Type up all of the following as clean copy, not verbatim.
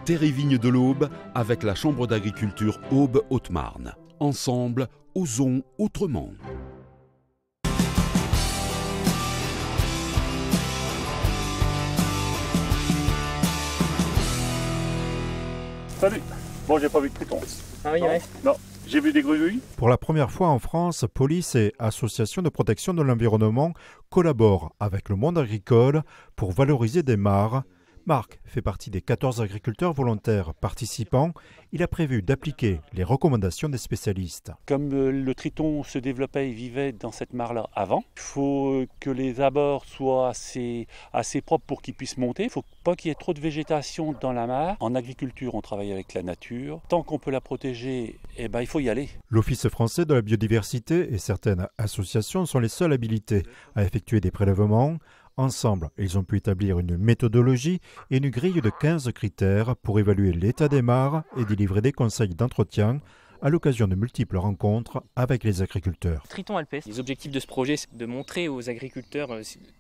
Terre-et-Vigne de l'Aube avec la Chambre d'agriculture Aube-Haute-Marne. Ensemble, osons autrement. Salut. Bon, j'ai pas vu de triton. Ah oui, non, ouais. Non, j'ai vu des grenouilles. Pour la première fois en France, police et associations de protection de l'environnement collaborent avec le monde agricole pour valoriser des mares. Marc fait partie des 14 agriculteurs volontaires participants. Il a prévu d'appliquer les recommandations des spécialistes. Comme le triton se développait et vivait dans cette mare-là avant, il faut que les abords soient assez propres pour qu'ils puissent monter. Il ne faut pas qu'il y ait trop de végétation dans la mare. En agriculture, on travaille avec la nature. Tant qu'on peut la protéger, il faut y aller. L'Office français de la biodiversité et certaines associations sont les seules habilitées à effectuer des prélèvements. Ensemble, ils ont pu établir une méthodologie et une grille de 15 critères pour évaluer l'état des mares et délivrer des conseils d'entretien à l'occasion de multiples rencontres avec les agriculteurs. Triton alpestre. Les objectifs de ce projet, c'est de montrer aux agriculteurs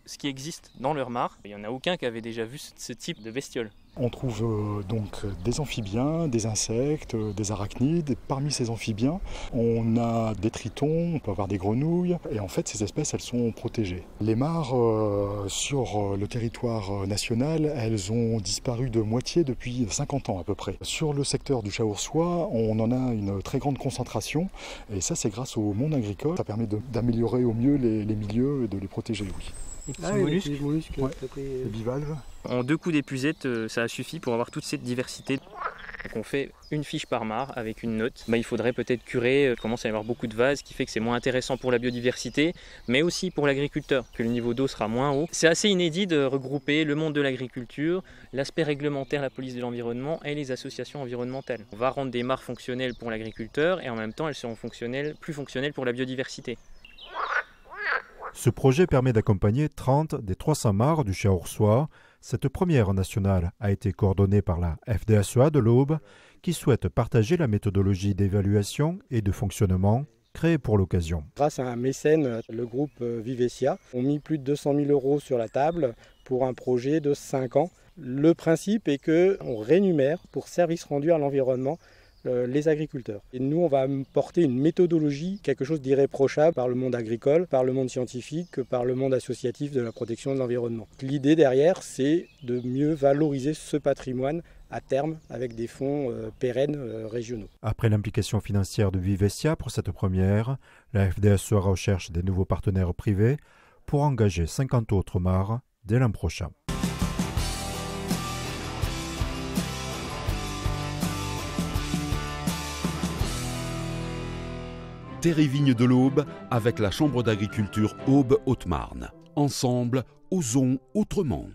ce qui existe dans leur mare. Il n'y en a aucun qui avait déjà vu ce type de bestiole. On trouve donc des amphibiens, des insectes, des arachnides. Parmi ces amphibiens, on a des tritons, on peut avoir des grenouilles. Et en fait, ces espèces, elles sont protégées. Les mares sur le territoire national, elles ont disparu de moitié depuis 50 ans à peu près. Sur le secteur du Chaourçois, on en a une très grande concentration. Et ça, c'est grâce au monde agricole. Ça permet d'améliorer au mieux les milieux et de les protéger, oui. Les petits mollusques. Ouais, les bivalves. En 2 coups d'épuisette, ça a suffi pour avoir toute cette diversité. Donc on fait une fiche par mare avec une note. Il faudrait peut-être curer, il commence à y avoir beaucoup de vases, ce qui fait que c'est moins intéressant pour la biodiversité, mais aussi pour l'agriculteur, que le niveau d'eau sera moins haut. C'est assez inédit de regrouper le monde de l'agriculture, l'aspect réglementaire, la police de l'environnement et les associations environnementales. On va rendre des mares fonctionnelles pour l'agriculteur et en même temps elles seront plus fonctionnelles pour la biodiversité. Ce projet permet d'accompagner 30 des 300 mares du Chaourçois. Cette première nationale a été coordonnée par la FDSEA de l'Aube, qui souhaite partager la méthodologie d'évaluation et de fonctionnement créée pour l'occasion. Grâce à un mécène, le groupe Vivesia a mis plus de 200 000 € sur la table pour un projet de 5 ans. Le principe est qu'on rémunère pour service rendu à l'environnement les agriculteurs. Et nous, on va porter une méthodologie, quelque chose d'irréprochable par le monde agricole, par le monde scientifique, par le monde associatif de la protection de l'environnement. L'idée derrière, c'est de mieux valoriser ce patrimoine à terme avec des fonds pérennes régionaux. Après l'implication financière de Vivesia pour cette première, la FDSEA recherche des nouveaux partenaires privés pour engager 50 autres mares dès l'an prochain. Terre-et-Vigne de l'Aube avec la Chambre d'agriculture Aube-Haute-Marne. Ensemble, osons autrement.